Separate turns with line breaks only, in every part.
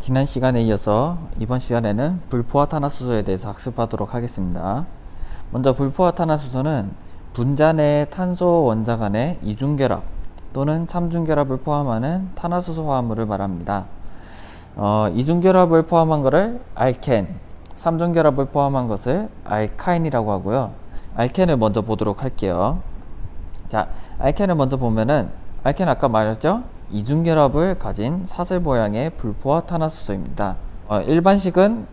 지난 시간에 이어서 이번 시간에는 불포화탄화수소에 대해서 학습하도록 하겠습니다. 먼저 불포화탄화수소는 분자 내 탄소 원자 간의 이중결합 또는 삼중결합을 포함하는 탄화수소 화합물을 말합니다. 이중결합을 포함한 것을 알켄, 삼중결합을 포함한 것을 알카인이라고 하고요. 알켄을 먼저 보도록 할게요. 자, 알켄을 먼저 보면은 알켄 아까 말했죠? 이중결합을 가진 사슬 모양의 불포화탄화수소입니다. 일반식은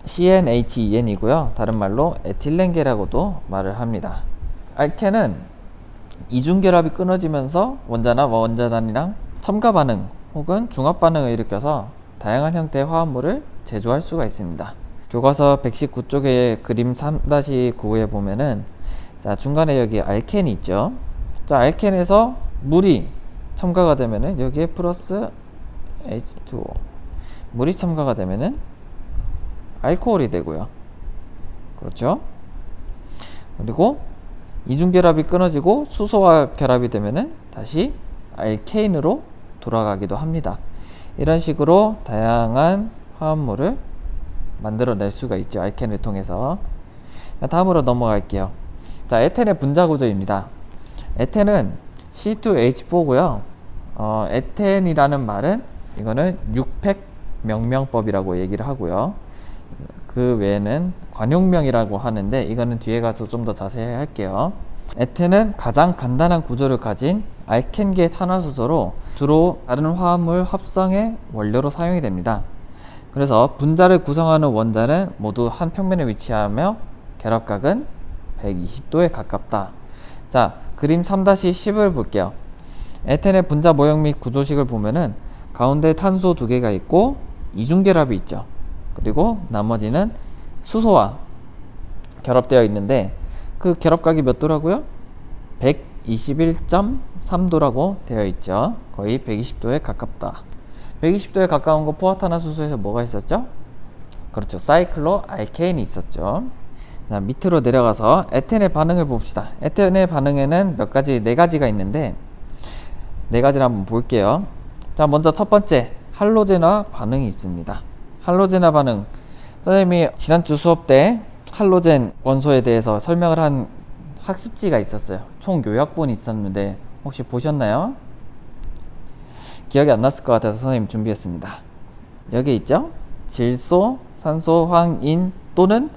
CnHen이고요. 다른 말로 에틸렌계라고도 말을 합니다. 알켄은 이중결합이 끊어지면서 원자나 원자단이랑 첨가 반응 혹은 중합 반응을 일으켜서 다양한 형태의 화합물을 제조할 수가 있습니다. 교과서 119쪽의 그림 3-9에 보면은 자, 중간에 여기 알켄이 있죠. 자, 알켄에서 물이 첨가가 되면은 여기에 플러스 H2O 물이 첨가가 되면은 알코올이 되고요. 그렇죠? 그리고 이중결합이 끊어지고 수소와 결합이 되면은 다시 알케인으로 돌아가기도 합니다. 이런 식으로 다양한 화합물을 만들어낼 수가 있죠. 알켄을 통해서. 다음으로 넘어갈게요. 자, 에텐의 분자 구조입니다. 에텐은 C2H4고요. 에텐이라는 말은 이거는 육팩 명명법이라고 얘기를 하고요. 그 외에는 관용명이라고 하는데 이거는 뒤에 가서 좀 더 자세히 할게요. 에텐은 가장 간단한 구조를 가진 알켄계 탄화수소로 주로 다른 화합물 합성의 원료로 사용이 됩니다. 그래서 분자를 구성하는 원자는 모두 한 평면에 위치하며 결합각은 120도에 가깝다. 자, 그림 3-10을 볼게요. 에텐의 분자 모형 및 구조식을 보면은 가운데 탄소 2개가 있고 이중결합이 있죠. 그리고 나머지는 수소와 결합되어 있는데 그 결합각이 몇 도라고요? 121.3도라고 되어 있죠. 거의 120도에 가깝다. 120도에 가까운 거 포화탄화수소에서 뭐가 있었죠? 그렇죠. 사이클로 알케인이 있었죠. 자, 밑으로 내려가서 에텐의 반응을 봅시다. 에텐의 반응에는 네 가지가 있는데 네 가지를 한번 볼게요. 자, 먼저 첫 번째 할로젠화 반응이 있습니다. 할로젠화 반응, 선생님이 지난주 수업 때 할로젠 원소에 대해서 설명을 한 학습지가 있었어요. 총 요약본이 있었는데 혹시 보셨나요? 기억이 안 났을 것 같아서 선생님 준비했습니다. 여기 있죠? 질소, 산소, 황인 또는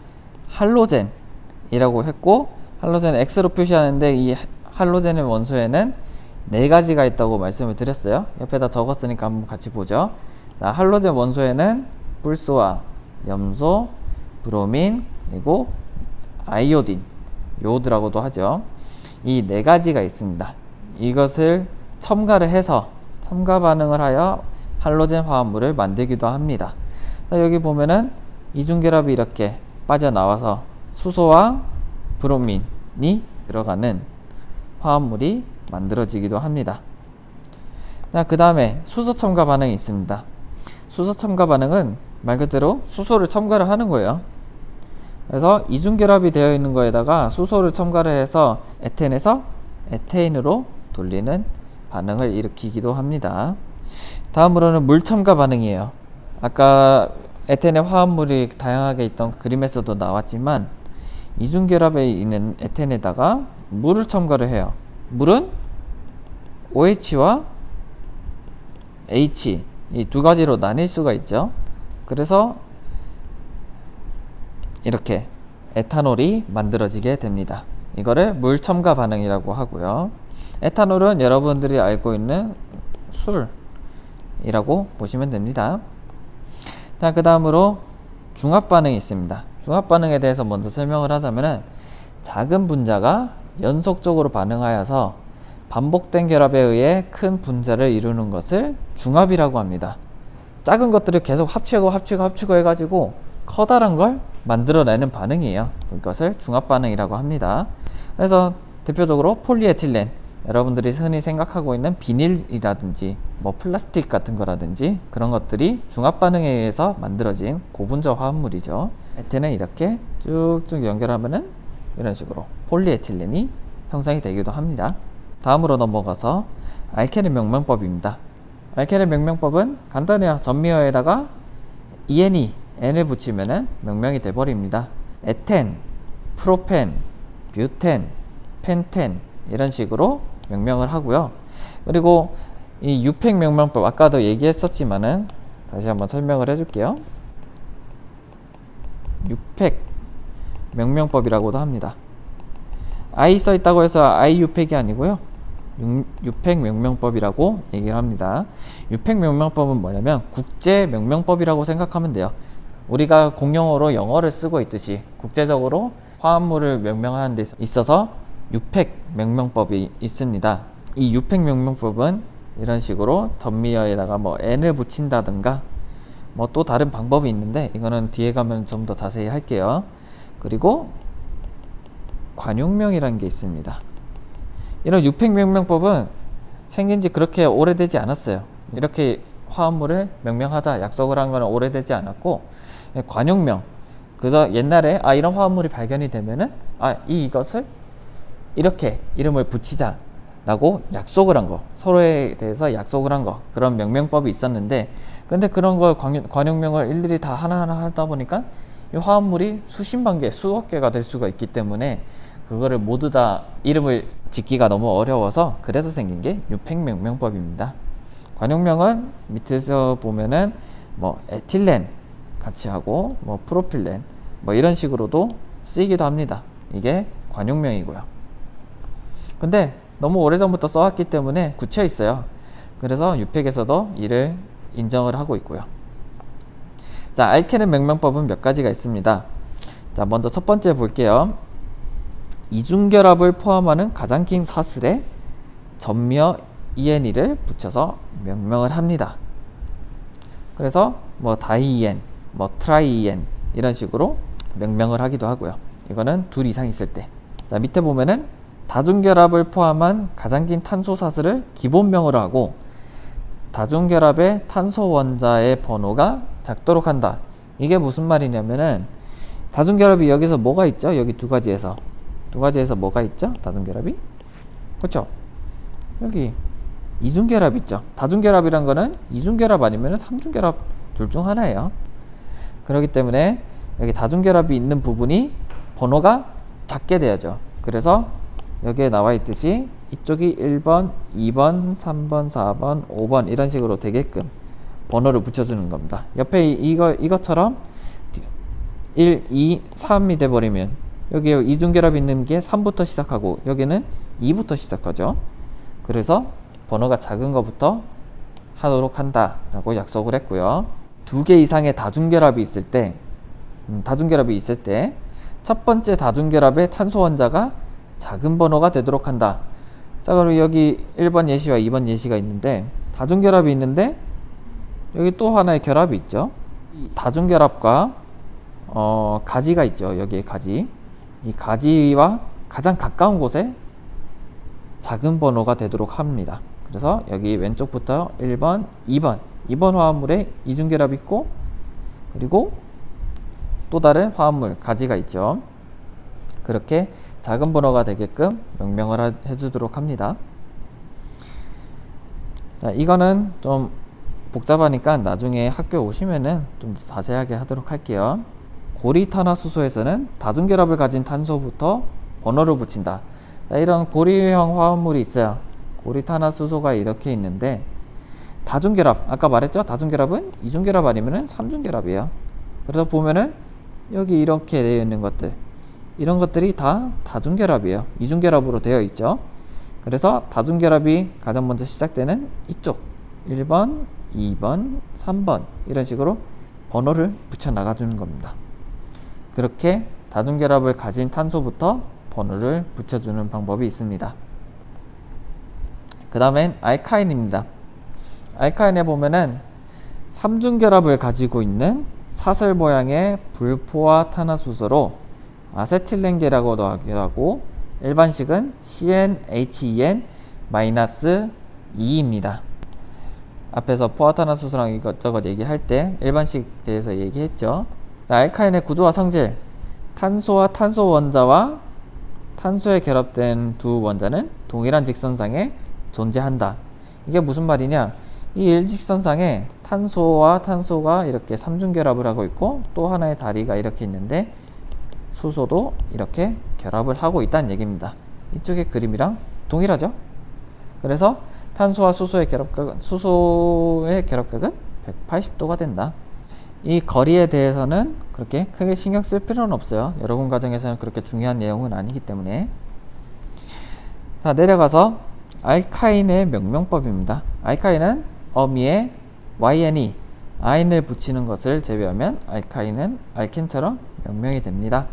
할로젠이라고 했고, 할로젠 X로 표시하는데 이 할로젠의 원소에는 네 가지가 있다고 말씀을 드렸어요. 옆에다 적었으니까 한번 같이 보죠. 자, 할로젠 원소에는 불소와 염소, 브로민, 그리고 아이오딘, 요오드라고도 하죠. 이 네 가지가 있습니다. 이것을 첨가를 해서 첨가 반응을 하여 할로젠 화합물을 만들기도 합니다. 자, 여기 보면은 이중결합이 이렇게 빠져나와서 수소와 브로민이 들어가는 화합물이 만들어지기도 합니다. 그 다음에 수소 첨가 반응이 있습니다. 수소 첨가 반응은 말 그대로 수소를 첨가를 하는 거예요. 그래서 이중결합이 되어 있는 거에다가 수소를 첨가를 해서 에텐에서 에테인으로 돌리는 반응을 일으키기도 합니다. 다음으로는 물 첨가 반응이에요. 아까 에텐의 화합물이 다양하게 있던 그림에서도 나왔지만 이중결합에 있는 에텐에다가 물을 첨가를 해요. 물은 OH와 H 이 두 가지로 나뉠 수가 있죠. 그래서 이렇게 에탄올이 만들어지게 됩니다. 이거를 물 첨가 반응이라고 하고요. 에탄올은 여러분들이 알고 있는 술이라고 보시면 됩니다. 자, 그 다음으로 중합 반응이 있습니다. 중합 반응에 대해서 먼저 설명을 하자면은 작은 분자가 연속적으로 반응하여서 반복된 결합에 의해 큰 분자를 이루는 것을 중합이라고 합니다. 작은 것들을 계속 합치고 해가지고 커다란 걸 만들어내는 반응이에요. 이것을 중합 반응이라고 합니다. 그래서 대표적으로 폴리에틸렌, 여러분들이 흔히 생각하고 있는 비닐이라든지 뭐 플라스틱 같은 거라든지 그런 것들이 중합 반응에 의해서 만들어진 고분자 화합물이죠. 에텐은 이렇게 쭉쭉 연결하면은 이런 식으로 폴리에틸렌이 형성이 되기도 합니다. 다음으로 넘어가서 알켄의 명명법입니다. 알케의 명명법은 간단해요. 전미어에다가 EN이 N을 붙이면은 명명이 돼버립니다. 에텐, 프로펜, 뷰텐, 펜텐 이런 식으로 명명을 하고요. 그리고 이 유팩 명명법 아까도 얘기했었지만은 다시 한번 설명을 해줄게요. 유팩 명명법이라고도 합니다. I 써있다고 해서 I 유팩이 아니고요. 유팩 명명법이라고 얘기를 합니다. 유팩 명명법은 뭐냐면 국제 명명법이라고 생각하면 돼요. 우리가 공용어로 영어를 쓰고 있듯이 국제적으로 화합물을 명명하는 데 있어서 유팩 명명법이 있습니다. 이 유팩 명명법은 이런 식으로 전미어에다가 뭐 n을 붙인다든가 뭐 또 다른 방법이 있는데 이거는 뒤에 가면 좀 더 자세히 할게요. 그리고 관용명이라는 게 있습니다. 이런 유팩 명명법은 생긴 지 그렇게 오래되지 않았어요. 이렇게 화합물을 명명하자 약속을 한 거는 오래되지 않았고, 관용명, 그래서 옛날에 이런 화합물이 발견이 되면은 이것을 이렇게 이름을 붙이자 라고 약속을 한 거, 서로에 대해서 약속을 한 거, 그런 명명법이 있었는데, 근데 그런 걸 관용명을 일일이 다 하나하나 하다 보니까 이 화합물이 수십만 개, 수억 개가 될 수가 있기 때문에 그거를 모두 다 이름을 짓기가 너무 어려워서 그래서 생긴 게 유팩 명명법입니다. 관용명은 밑에서 보면은 뭐 에틸렌 같이 하고 뭐 프로필렌 뭐 이런 식으로도 쓰이기도 합니다. 이게 관용명이고요. 근데 너무 오래전부터 써왔기 때문에 굳혀 있어요. 그래서 유팩에서도 이를 인정을 하고 있고요. 자, 알케는 명명법은 몇 가지가 있습니다. 자, 먼저 첫 번째 볼게요. 이중결합을 포함하는 가장 긴 사슬에 전미어 EN을 붙여서 명명을 합니다. 그래서 뭐 다이EN, 뭐 트라이EN 이런 식으로 명명을 하기도 하고요. 이거는 둘 이상 있을 때. 자, 밑에 보면은 다중결합을 포함한 가장 긴 탄소 사슬을 기본명으로 하고 다중결합의 탄소 원자의 번호가 작도록 한다. 이게 무슨 말이냐면은 다중결합이 여기서 뭐가 있죠? 여기 두 가지에서 뭐가 있죠? 다중결합이? 그렇죠? 여기 이중결합 있죠? 다중결합이란 거는 이중결합 아니면 삼중결합 둘 중 하나예요. 그렇기 때문에 여기 다중결합이 있는 부분이 번호가 작게 되어죠. 그래서 여기에 나와 있듯이 이쪽이 1번, 2번, 3번, 4번, 5번 이런 식으로 되게끔 번호를 붙여주는 겁니다. 옆에 이것처럼 1, 2, 3이 돼버리면 여기 이중결합이 있는 게 3부터 시작하고 여기는 2부터 시작하죠. 그래서 번호가 작은 것부터 하도록 한다 라고 약속을 했고요. 2개 이상의 다중결합이 있을 때 첫 번째 다중결합의 탄소 원자가 작은 번호가 되도록 한다. 자, 그럼 여기 1번 예시와 2번 예시가 있는데 다중결합이 있는데 여기 또 하나의 결합이 있죠. 이 다중결합과 가지가 있죠. 여기에 가지. 이 가지와 가장 가까운 곳에 작은 번호가 되도록 합니다. 그래서 여기 왼쪽부터 1번, 2번 화합물에 이중결합이 있고 그리고 또 다른 화합물 가지가 있죠. 그렇게 작은 번호가 되게끔 명명을 해주도록 합니다. 자, 이거는 좀 복잡하니까 나중에 학교에 오시면은 좀 자세하게 하도록 할게요. 고리탄화수소에서는 다중결합을 가진 탄소부터 번호를 붙인다. 자, 이런 고리형 화합물이 있어요. 고리탄화수소가 이렇게 있는데 다중결합, 아까 말했죠? 다중결합은 이중결합 아니면은 삼중결합이에요. 그래서 보면은 여기 이렇게 되어 있는 것들, 이런 것들이 다 다중결합이에요. 이중결합으로 되어 있죠. 그래서 다중결합이 가장 먼저 시작되는 이쪽 1번, 2번, 3번 이런 식으로 번호를 붙여 나가주는 겁니다. 그렇게 다중결합을 가진 탄소부터 번호를 붙여주는 방법이 있습니다. 그 다음엔 알카인입니다. 알카인에 보면은 삼중결합을 가지고 있는 사슬 모양의 불포화 탄화수소로 아세틸렌계라고도 하기도 하고 일반식은 CnHen-2입니다. 앞에서 포화탄화수소랑 이것저것 얘기할 때 일반식 대해서 얘기했죠. 자, 알카인의 구조와 성질, 탄소와 탄소 원자와 탄소에 결합된 두 원자는 동일한 직선상에 존재한다. 이게 무슨 말이냐? 이 일직선상에 탄소와 탄소가 이렇게 삼중결합을 하고 있고 또 하나의 다리가 이렇게 있는데 수소도 이렇게 결합을 하고 있다는 얘기입니다. 이쪽의 그림이랑 동일하죠? 그래서 탄소와 수소의 결합각은 180도가 된다. 이 거리에 대해서는 그렇게 크게 신경 쓸 필요는 없어요. 여러분 과정에서는 그렇게 중요한 내용은 아니기 때문에. 자, 내려가서 알카인의 명명법입니다. 알카인은 어미에 YNE, 아인을 붙이는 것을 제외하면 알카인은 알켄처럼 명명이 됩니다.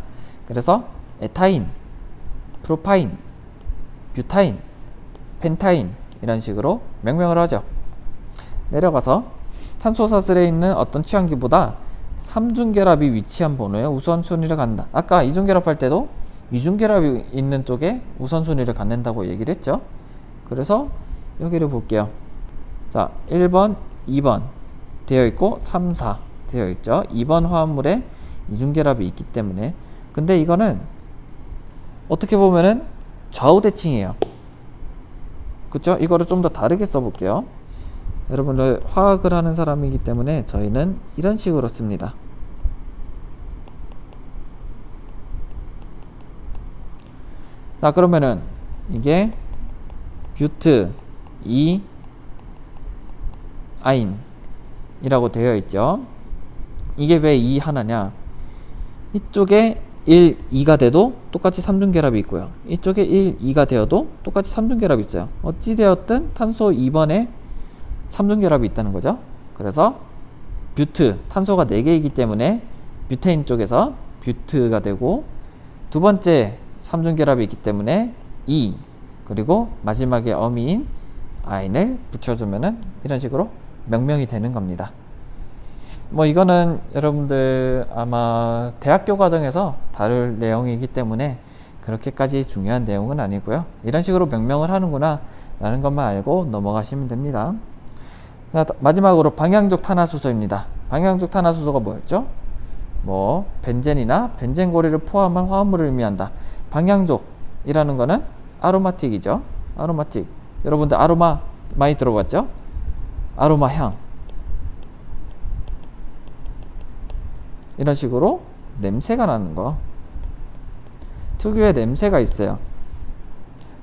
그래서 에타인, 프로파인, 뷰타인, 펜타인 이런 식으로 명명을 하죠. 내려가서 탄소사슬에 있는 어떤 취환기보다 삼중결합이 위치한 번호에 우선순위를 갖는다. 아까 이중결합할 때도 이중결합이 있는 쪽에 우선순위를 갖는다고 얘기를 했죠. 그래서 여기를 볼게요. 자, 1번, 2번 되어 있고 3, 4 되어 있죠. 2번 화합물에 이중결합이 있기 때문에. 근데 이거는 어떻게 보면은 좌우대칭이에요. 그쵸? 이거를 좀 더 다르게 써볼게요. 여러분들 화학을 하는 사람이기 때문에 저희는 이런 식으로 씁니다. 자, 그러면은 이게 뷰트 2 아인이라고 되어 있죠. 이게 왜 2 하나냐? 이쪽에 1, 2가 돼도 똑같이 삼중결합이 있고요. 이쪽에 1, 2가 되어도 똑같이 삼중결합이 있어요. 어찌되었든 탄소 2번에 삼중결합이 있다는 거죠. 그래서 뷰트, 탄소가 4개이기 때문에 뷰테인 쪽에서 뷰트가 되고, 두 번째 삼중결합이 있기 때문에 2, 그리고 마지막에 어미인 아인을 붙여주면은 이런 식으로 명명이 되는 겁니다. 뭐 이거는 여러분들 아마 대학교 과정에서 다룰 내용이기 때문에 그렇게까지 중요한 내용은 아니고요. 이런 식으로 명명을 하는구나 라는 것만 알고 넘어가시면 됩니다. 마지막으로 방향족 탄화수소입니다. 방향족 탄화수소가 뭐였죠? 뭐 벤젠이나 벤젠고리를 포함한 화합물을 의미한다. 방향족이라는 거는 아로마틱이죠. 아로마틱. 여러분들 아로마 많이 들어봤죠? 아로마 향. 이런 식으로 냄새가 나는 거, 특유의 냄새가 있어요.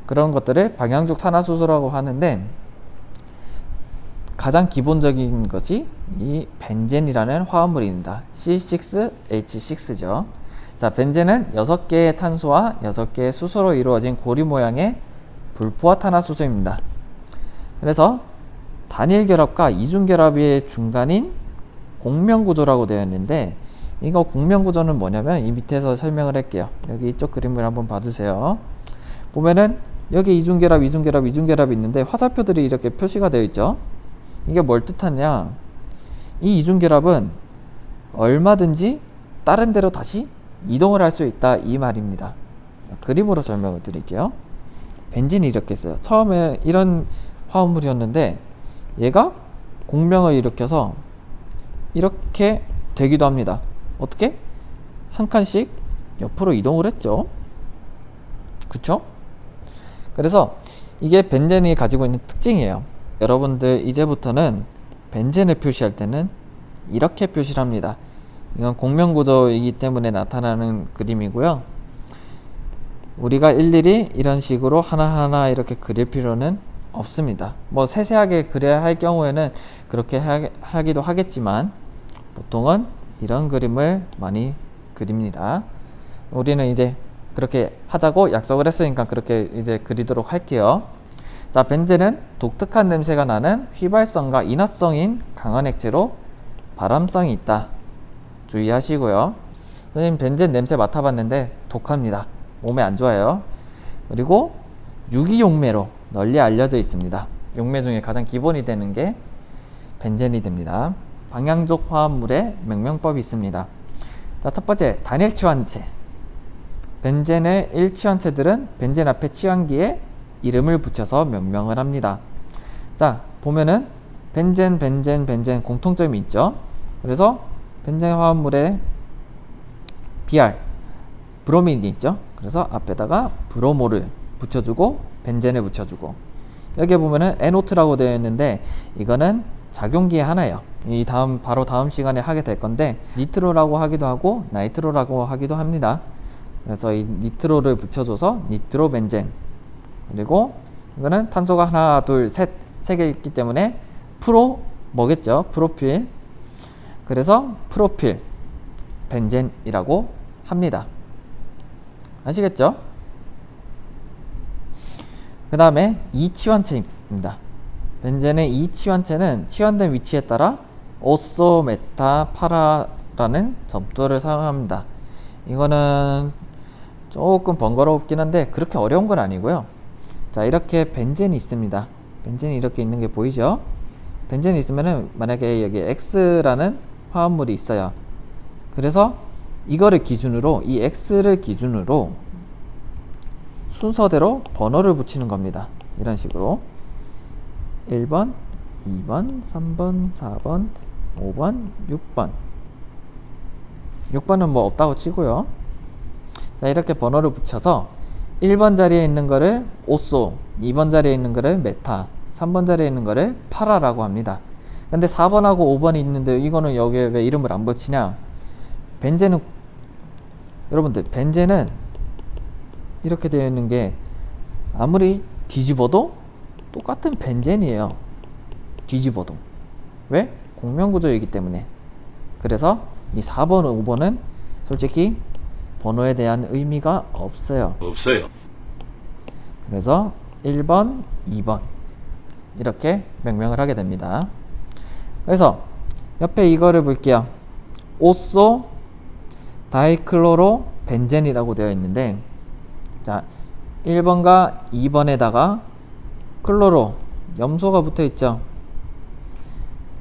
그런 것들을 방향족 탄화수소라고 하는데, 가장 기본적인 것이 이 벤젠이라는 화합물입니다. C6H6죠. 자, 벤젠은 6개의 탄소와 6개의 수소로 이루어진 고리 모양의 불포화 탄화수소입니다. 그래서 단일 결합과 이중 결합의 중간인 공명구조라고 되어 있는데, 이거 공명구조는 뭐냐면 이 밑에서 설명을 할게요. 여기 이쪽 그림을 한번 봐주세요. 보면은 여기 이중결합, 이중결합, 이중결합이 있는데 화살표들이 이렇게 표시가 되어 있죠. 이게 뭘 뜻하냐? 이 이중결합은 얼마든지 다른 데로 다시 이동을 할 수 있다 이 말입니다. 그림으로 설명을 드릴게요. 벤진이 이렇게 써요. 처음에 이런 화합물이었는데 얘가 공명을 일으켜서 이렇게 되기도 합니다. 어떻게? 한 칸씩 옆으로 이동을 했죠. 그쵸? 그래서 이게 벤젠이 가지고 있는 특징이에요. 여러분들 이제부터는 벤젠을 표시할 때는 이렇게 표시를 합니다. 이건 공명구조이기 때문에 나타나는 그림이고요. 우리가 일일이 이런 식으로 하나하나 이렇게 그릴 필요는 없습니다. 뭐 세세하게 그려야 할 경우에는 그렇게 하기도 하겠지만 보통은 이런 그림을 많이 그립니다. 우리는 이제 그렇게 하자고 약속을 했으니까 그렇게 이제 그리도록 할게요. 자, 벤젠은 독특한 냄새가 나는 휘발성과 인화성인 강한 액체로 발암성이 있다. 주의하시고요. 선생님 벤젠 냄새 맡아봤는데 독합니다. 몸에 안 좋아요. 그리고 유기용매로 널리 알려져 있습니다. 용매 중에 가장 기본이 되는 게 벤젠이 됩니다. 방향족 화합물의 명명법이 있습니다. 자, 첫 번째 단일 취환체. 벤젠의 1취환체들은 벤젠 앞에 취환기에 이름을 붙여서 명명을 합니다. 자, 보면은 벤젠, 벤젠, 벤젠 공통점이 있죠. 그래서 벤젠 화합물에 Br, 브로민이 있죠. 그래서 앞에다가 브로모를 붙여주고 벤젠을 붙여주고, 여기에 보면은 에노트라고 되어 있는데 이거는 작용기의 하나예요. 바로 다음 시간에 하게 될 건데, 니트로라고 하기도 하고 나이트로라고 하기도 합니다. 그래서 이 니트로를 붙여줘서 니트로벤젠, 그리고 이거는 탄소가 하나 둘 셋 세 개 있기 때문에 뭐겠죠? 프로필. 그래서 프로필 벤젠이라고 합니다. 아시겠죠? 그 다음에 이치환체입니다. 벤젠의 이치환체는 치환된 위치에 따라 오소, 메타, 파라라는 점토를 사용합니다. 이거는 조금 번거롭긴 한데 그렇게 어려운 건 아니고요. 자, 이렇게 벤젠이 있습니다. 벤젠이 이렇게 있는 게 보이죠? 벤젠이 있으면은 만약에 여기 X라는 화합물이 있어요. 그래서 이거를 기준으로, 이 X를 기준으로 순서대로 번호를 붙이는 겁니다. 이런 식으로 1번, 2번, 3번, 4번, 5번, 6번. 6번은 뭐 없다고 치고요. 자, 이렇게 번호를 붙여서 1번 자리에 있는 거를 오소, 2번 자리에 있는 거를 메타, 3번 자리에 있는 거를 파라라고 합니다. 근데 4번하고 5번이 있는데 이거는 여기에 왜 이름을 안 붙이냐? 벤젠은, 여러분들, 벤젠은 이렇게 되어 있는 게 아무리 뒤집어도 똑같은 벤젠이에요. 뒤집어도. 왜? 공명구조이기 때문에. 그래서 이 4번, 5번은 솔직히 번호에 대한 의미가 없어요. 그래서 1번, 2번 이렇게 명명을 하게 됩니다. 그래서 옆에 이거를 볼게요. 오소 다이클로로 벤젠이라고 되어 있는데, 자, 1번과 2번에다가 클로로, 염소가 붙어 있죠.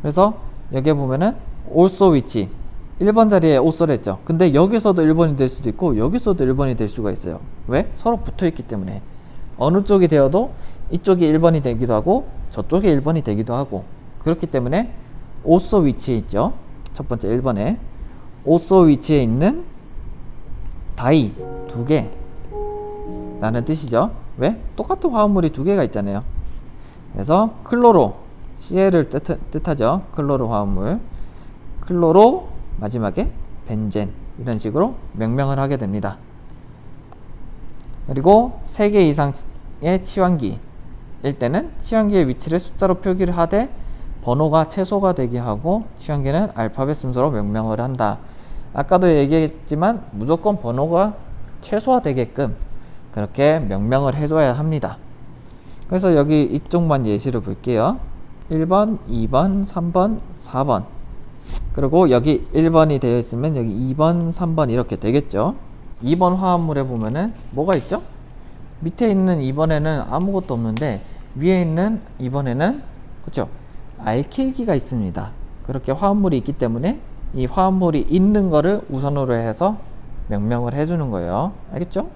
그래서 여기에 보면은 올소 위치 1번 자리에 오소를 했죠. 근데 여기서도 1번이 될 수도 있고 여기서도 1번이 될 수가 있어요. 왜? 서로 붙어 있기 때문에. 어느 쪽이 되어도 이쪽이 1번이 되기도 하고 저쪽이 1번이 되기도 하고, 그렇기 때문에 오소 위치에 있죠. 첫 번째 1번에 오소 위치에 있는 다이 2개 라는 뜻이죠. 왜? 똑같은 화합물이 2개가 있잖아요. 그래서 클로로, CL을 뜻하죠. 클로로 화합물. 클로로 마지막에 벤젠, 이런 식으로 명명을 하게 됩니다. 그리고 3개 이상의 치환기일 때는 치환기의 위치를 숫자로 표기를 하되 번호가 최소가 되게 하고 치환기는 알파벳 순서로 명명을 한다. 아까도 얘기했지만 무조건 번호가 최소화되게끔 그렇게 명명을 해줘야 합니다. 그래서 여기 이쪽만 예시를 볼게요. 1번, 2번, 3번, 4번. 그리고 여기 1번이 되어 있으면 여기 2번, 3번 이렇게 되겠죠. 2번 화합물에 보면은 뭐가 있죠? 밑에 있는 2번에는 아무것도 없는데 위에 있는 2번에는, 그렇죠? 알킬기가 있습니다. 그렇게 화합물이 있기 때문에 이 화합물이 있는 거를 우선으로 해서 명명을 해주는 거예요. 알겠죠?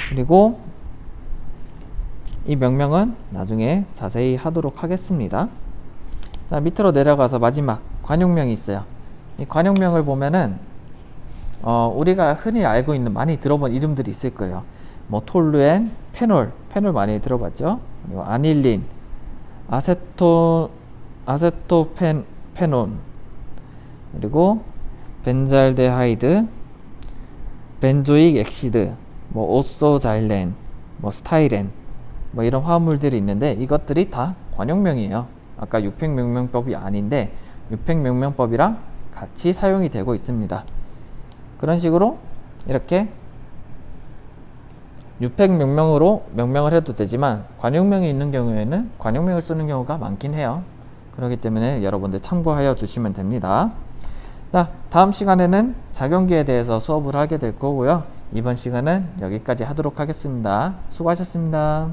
그리고 이 명명은 나중에 자세히 하도록 하겠습니다. 자, 밑으로 내려가서 마지막 관용명이 있어요. 이 관용명을 보면은 우리가 흔히 알고 있는, 많이 들어본 이름들이 있을 거예요. 뭐 톨루엔, 페놀 많이 들어봤죠? 그리고 아닐린, 아세토페논, 그리고 벤잘데하이드, 벤조익 엑시드, 뭐 오소자일렌, 뭐 스타이렌, 뭐 이런 화합물들이 있는데 이것들이 다 관용명이에요. 아까 육팽명명법이 아닌데 육팽명명법이랑 같이 사용이 되고 있습니다. 그런 식으로 이렇게 육팽명명으로 명명을 해도 되지만 관용명이 있는 경우에는 관용명을 쓰는 경우가 많긴 해요. 그렇기 때문에 여러분들 참고하여 주시면 됩니다. 자, 다음 시간에는 작용기에 대해서 수업을 하게 될 거고요. 이번 시간은 여기까지 하도록 하겠습니다. 수고하셨습니다.